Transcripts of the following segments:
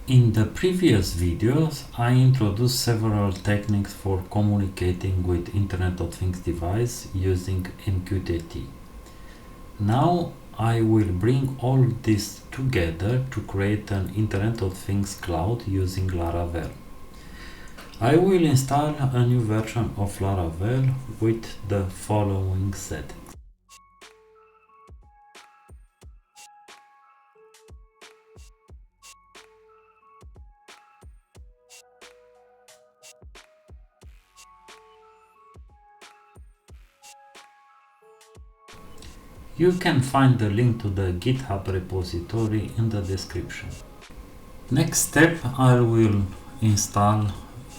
In the previous videos, I introduced several techniques for communicating with Internet of Things device using MQTT. Now I will bring all this together to create an Internet of Things cloud using Laravel. I will install a new version of Laravel with the following settings. You can find the link to the GitHub repository in the description. Next step, I will install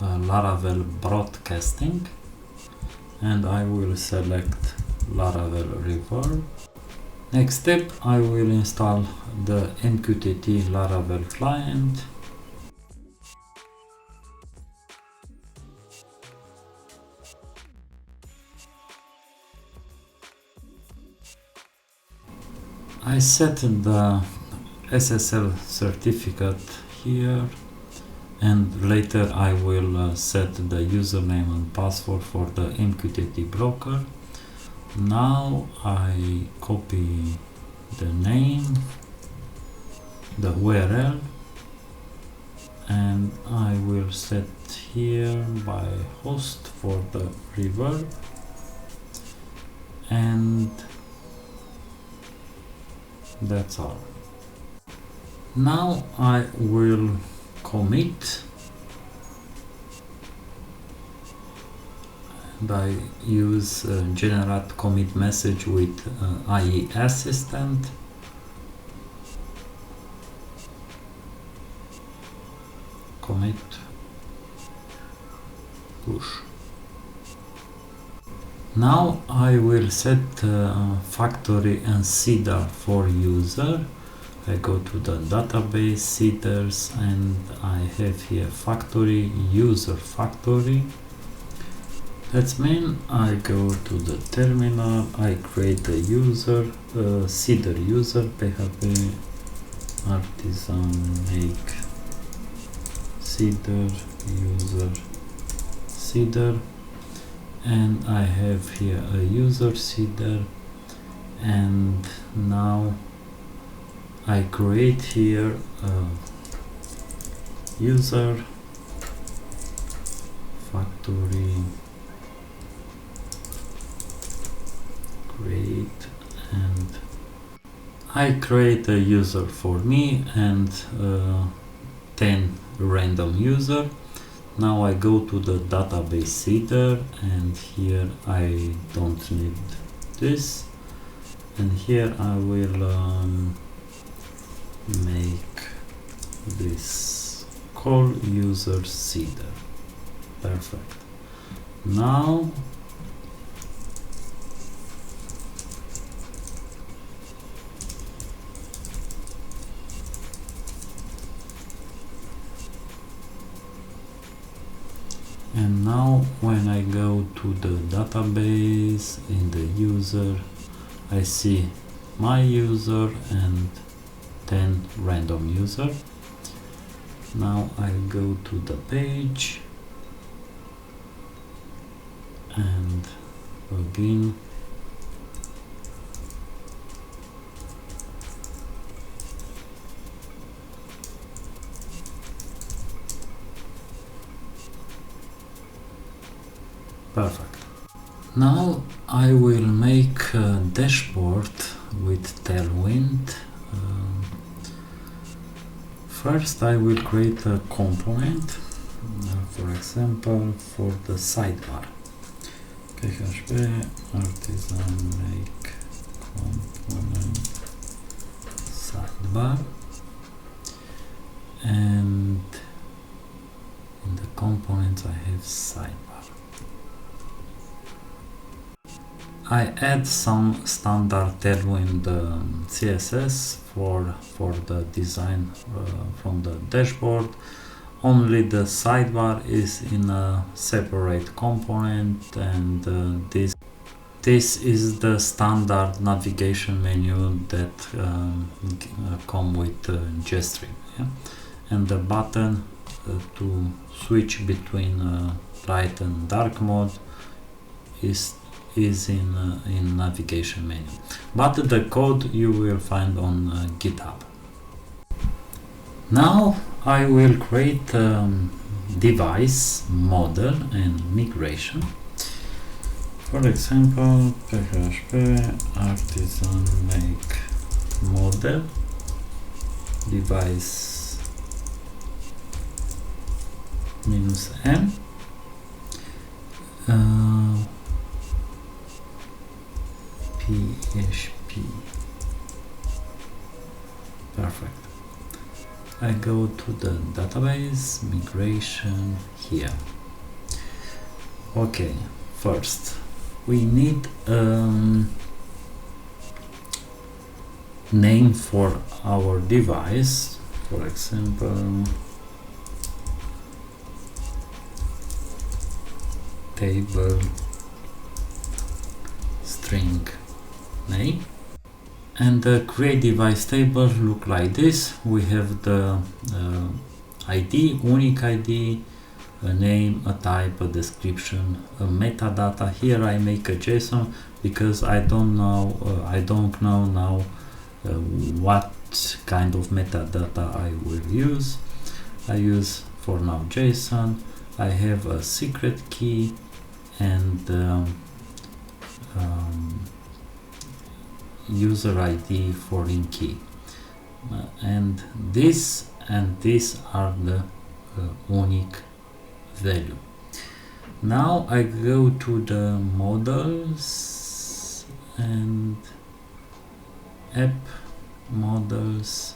Laravel broadcasting and I will select Laravel Reverb. Next step, I will install the MQTT Laravel client. I set the SSL certificate here, and later I will set the username and password for the MQTT broker. Now I copy the name, the URL, and I will set here by host for the Reverb, and that's all. Now I will commit, and I use generate commit message with IE assistant. Commit push. Now I will set factory and seeder for user. I go to the database seeders and I have here factory, user factory. That means I go to the terminal, I create a user, seeder user, php artisan make seeder user seeder, and I have here a user seeder, and now I create here a user factory create, and I create a user for me and 10 random user. Now I go to the database seeder, and here I don't need this, and here I will make this call user seeder. Perfect. Now when I go to the database in the user, I see my user and 10 random user. Now I go to the page and login. Perfect. Now I will make a dashboard with Tailwind. First I will create a component, for example for the sidebar. php artisan make component sidebar, and in the components I have sidebar. I add some standard Tailwind CSS for the design from the dashboard. Only the sidebar is in a separate component, and this is the standard navigation menu that come with Jetstream. Yeah? and the button to switch between bright and dark mode is in navigation menu, but the code you will find on GitHub. Now I will create device model and migration. For example, PHP artisan make model device -m PHP. Perfect. I go to the database migration here. Okay, first we need name for our device. For example, table string name, and the create device table look like this. We have the ID, unique ID, a name, a type, a description, a metadata. Here I make a JSON because I don't know now what kind of metadata I will use. I use for now JSON. I have a secret key and user ID foreign key, and this and these are the unique value. Now I go to the models and app models.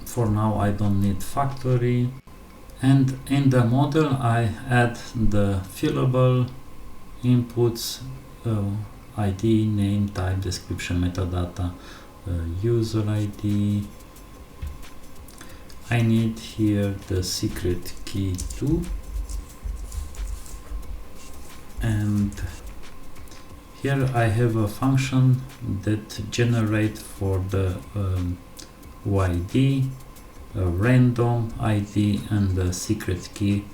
For now I don't need factory, and in the model I add the fillable inputs, ID, name, type, description, metadata, user ID. I need here the secret key too, and here I have a function that generate for the UID a random ID and the secret key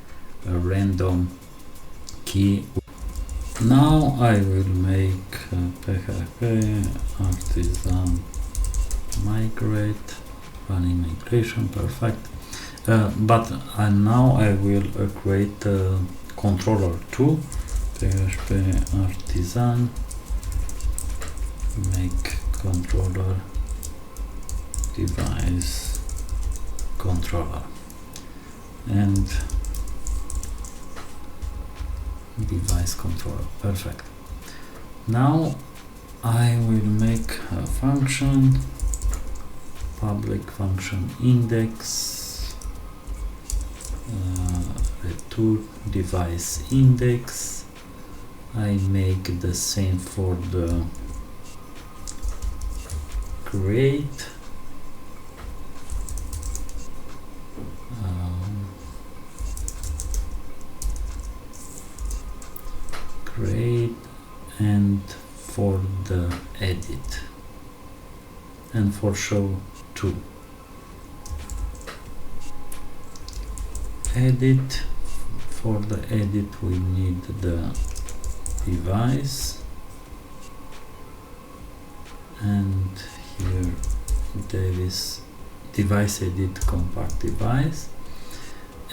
a random key. Now I will make PHP artisan migrate running migration. Perfect. But now I will create a controller too. PHP artisan make controller device controller and device controller. Perfect. Now I will make a function, public function index, return device index. I make the same for the create, and for the edit, and for show too. Edit, for the edit we need the device, and here there is device edit compact device,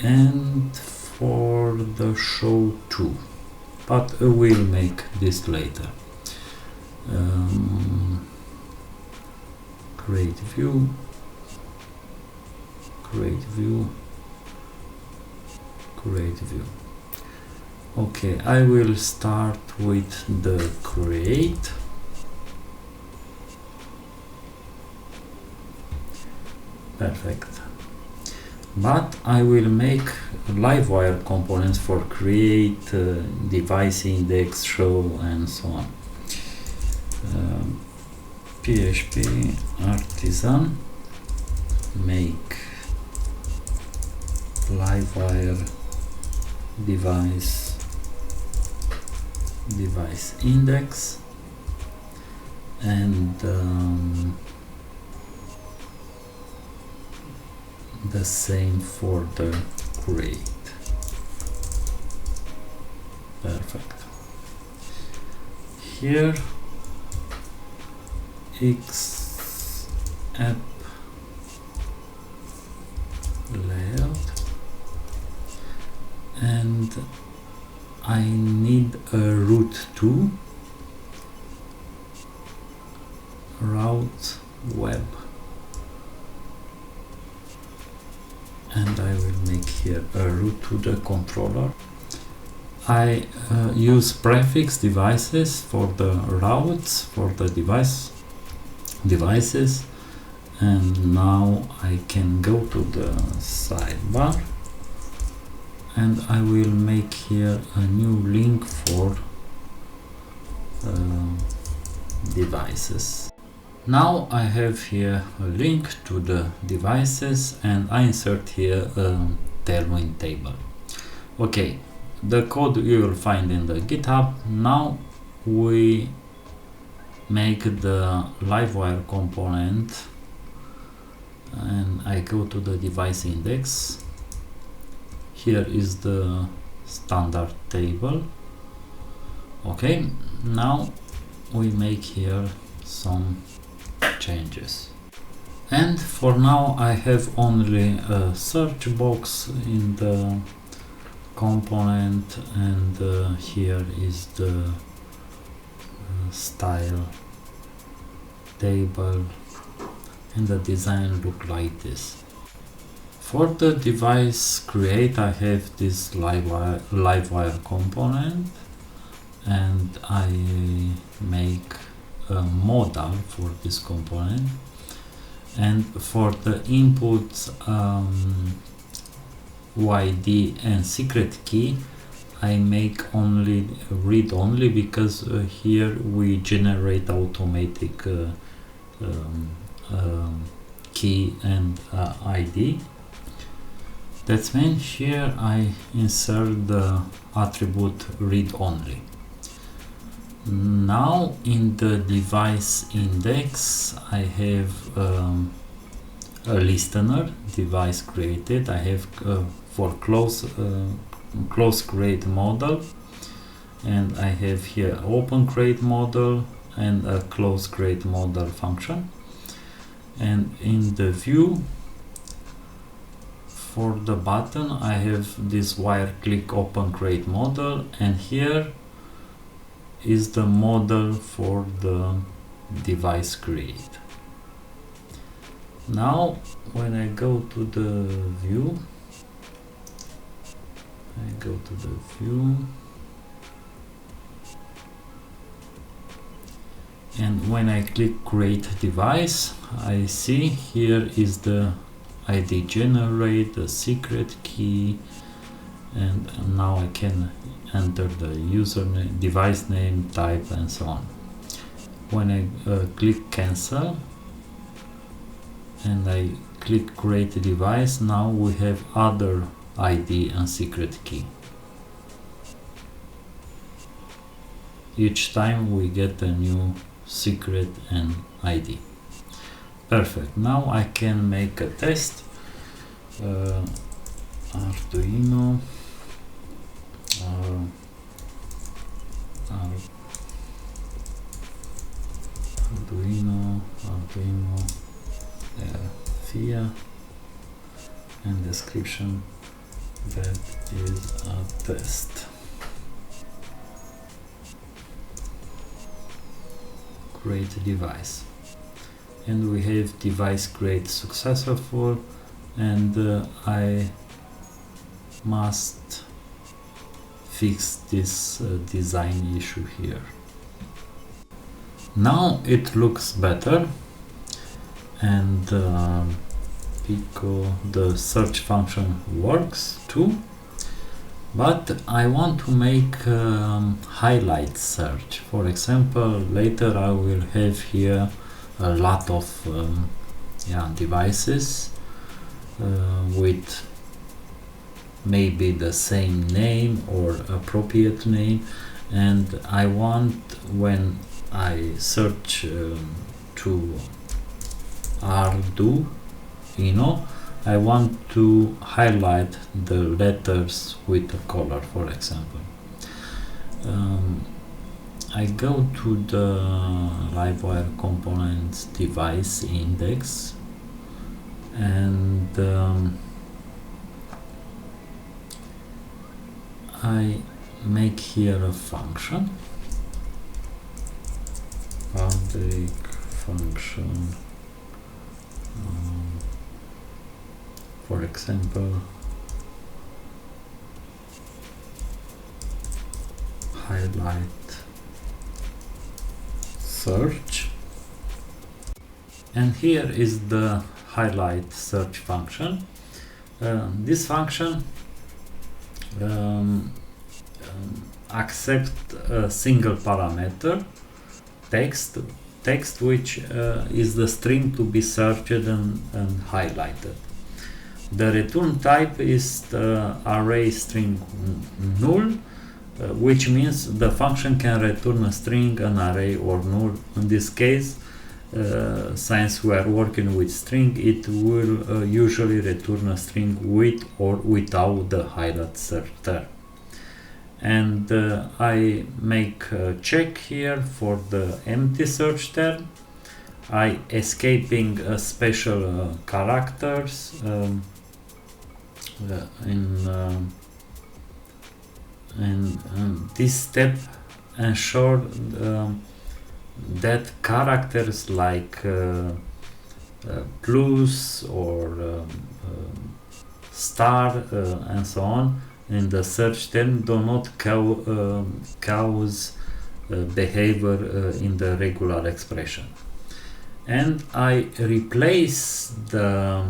and for the show too, but we'll make this later. Create view, create view, create view. Okay, I will start with the create. Perfect. But I will make Livewire components for create, device index, show, and so on. PHP artisan make Livewire device index, and the same for the create. Perfect. Here X app layout, and I need a route to route web, and I will make here a route to the controller. I use prefix devices for the routes for the devices, and now I can go to the sidebar, and I will make here a new link for devices. Now I have here a link to the devices, and I insert here a Tailwind table. Okay, the code you will find in the GitHub. Now we make the Livewire component, and I go to the device index. Here is the standard table. Okay, now we make here some changes, and for now I have only a search box in the component, and here is the style table, and the design look like this. For the device create, I have this Livewire component, and I make a model for this component, and for the inputs ID and secret key I make only read only, because here we generate automatic key and ID. That means here I insert the attribute read only. Now in the device index I have a listener device created. I have for close create model, and I have here open create model and a close create model function. And in the view for the button I have this wire click open create model, and here is the model for the device create. Now when I go to the view, and when I click create device, I see here is the ID generate, the secret key, and now I can enter the username, device name, type, and so on. When I click cancel and I click create device, now we have other ID and secret key. Each time we get a new secret and ID. Perfect. Now I can make a test. Arduino FIA, and description that is a test. Create device, and we have device create successful, and I must fix this design issue here. Now it looks better, and Pico, the search function works too, but I want to make highlight search. For example, later I will have here a lot of devices with maybe the same name or appropriate name, and I want, when I search to Arduino, I want to highlight the letters with a color, for example. I go to the Livewire components device index, and I make here a function, public function, for example, highlight search, and here is the highlight search function. This function accept a single parameter, text which is the string to be searched and highlighted. The return type is the array string null, which means the function can return a string, an array, or null. In this case, since we are working with string, it will usually return a string with or without the highlight search term. And I make a check here for the empty search term. I escaping special characters and this step ensure that characters like plus or star and so on in the search term do not cause behavior in the regular expression. And I replace the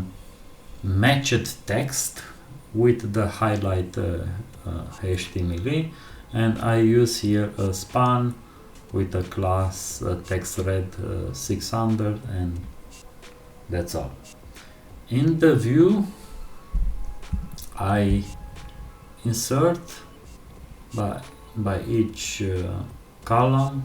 matched text with the highlight HTML, and I use here a span with a class text red 600, and that's all. In the view, I insert by each column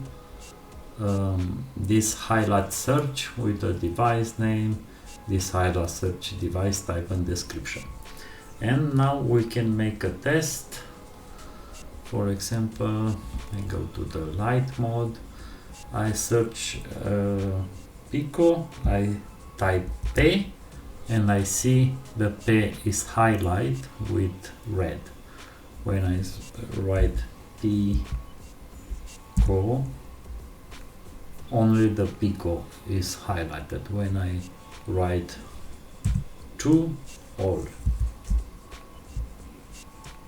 this highlight search with the device name, this highlight search device type and description. And now we can make a test. For example, I go to the light mode, I search Pico, I type P, and I see the P is highlighted with red. When I write Pico, only the Pico is highlighted. When I write to all,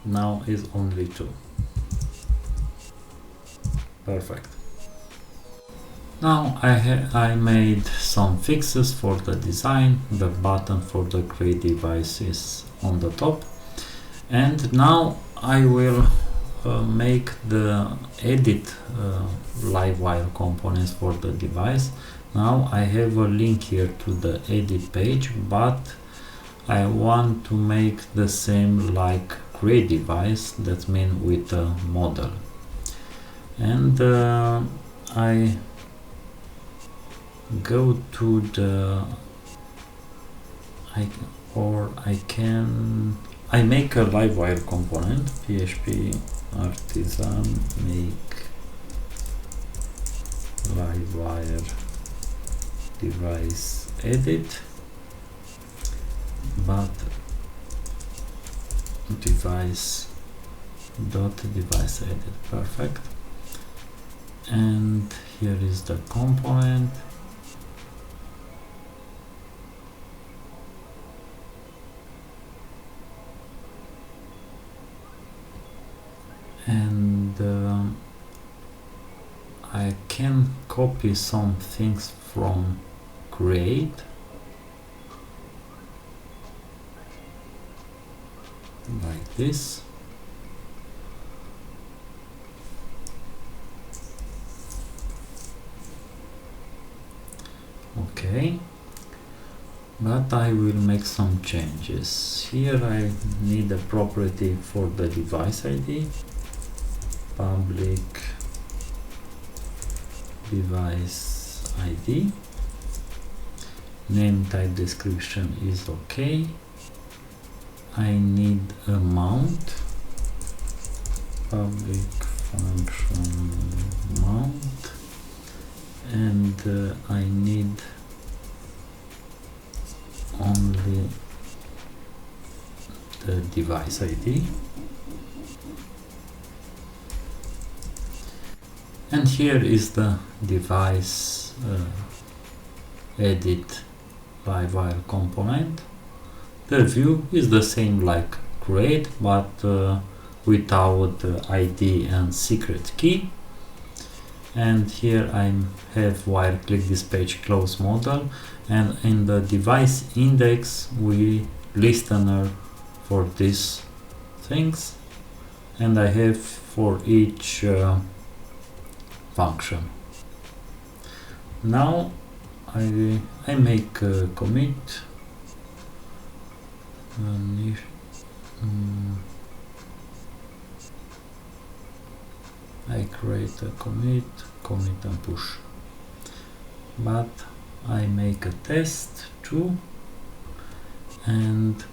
now is only 2. Perfect. Now I made some fixes for the design. The button for the create device is on the top, and now I will make the edit Livewire components for the device. Now I have a link here to the edit page, but I want to make the same like create device, that means with a model. And I go to the I make a Livewire component, PHP artisan make Livewire device edit, but device edit. Perfect. And here is the component. And I can copy some things from create, like this. Okay, but I will make some changes. Here I need a property for the device ID, public device ID, name type description is okay, I need a mount, public function mount, and I need only the device ID. And here is the device edit Livewire component. The view is the same like create, but without ID and secret key. And here I have wire click this page close model, and in the device index we listener for these things, and I have for each function. Now I make a commit. I create a commit and push, but I make a test too, and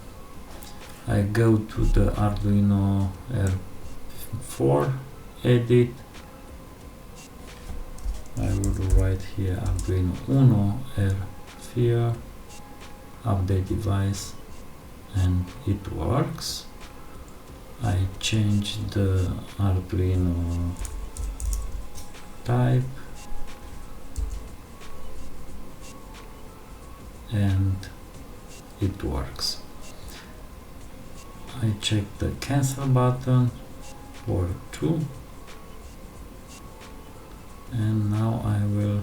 I go to the Arduino R4 edit. I will write here Arduino Uno R4 update device, and it works. I change the Arduino type, and it works. I check the cancel button for 2, and now I will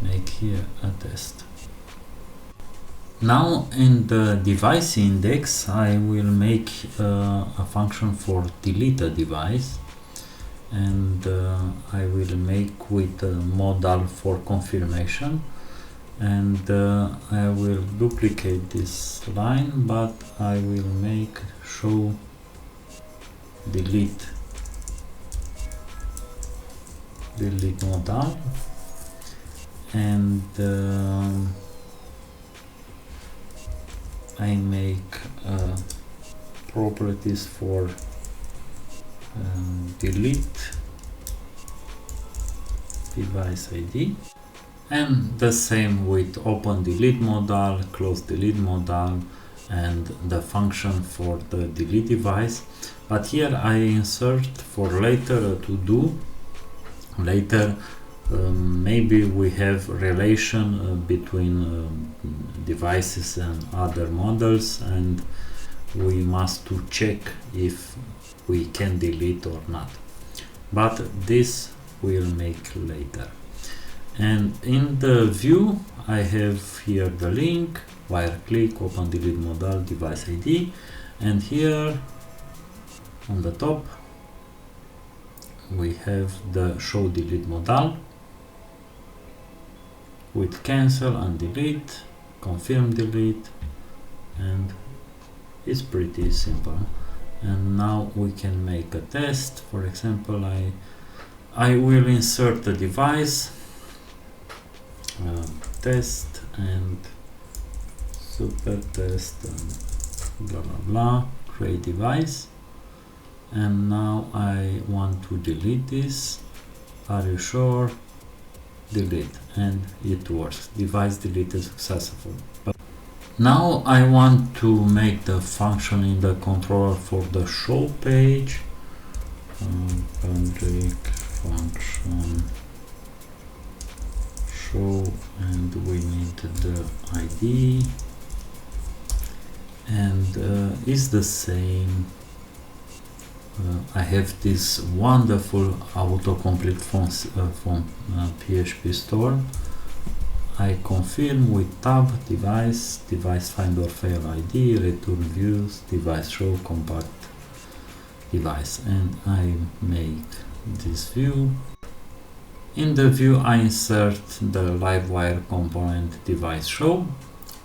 make here a test. Now in the device index I will make a function for delete a device, and I will make with a modal for confirmation, and I will duplicate this line, but I will make show delete modal, and I make properties for delete device ID, and the same with open delete modal, close delete modal, and the function for the delete device. But here I insert for later to do later. Maybe we have relation between devices and other models, and we must to check if we can delete or not, but this will make later. And in the view I have here the link, wire click, open delete modal, device ID, and here on the top we have the show delete modal with cancel and delete, confirm delete, and it's pretty simple. And now we can make a test. For example, I will insert the device, test and super test and blah blah blah, create device, and now I want to delete this. Are you sure? Delete, and it works. Device deleted successfully. Now I want to make the function in the controller for the show page. Public function show, and we need the ID, and it's the same. I have this wonderful autocomplete from PHP store. I confirm with tab device find or fail ID, return views, device show compact device, and I make this view. In the view I insert the Livewire component device show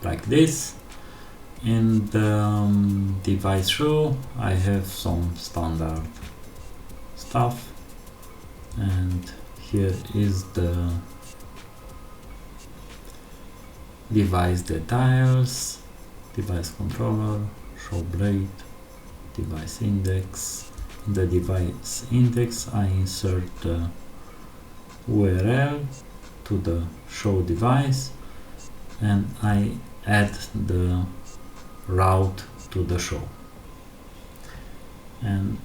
like this. In the device show I have some standard stuff, and here is the device details, device controller, show blade, device index. In the device index I insert the URL to the show device and I add the route to the show. And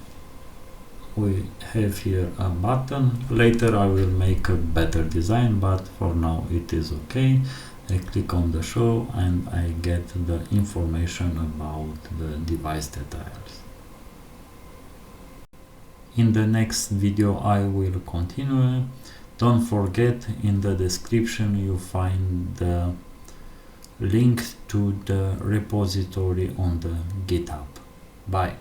we have here a button. Later I will make a better design, but for now it is okay. I click on the show and I get the information about the device details. In the next video I will continue. Don't forget, in the description you find the link to the repository on the GitHub. Bye.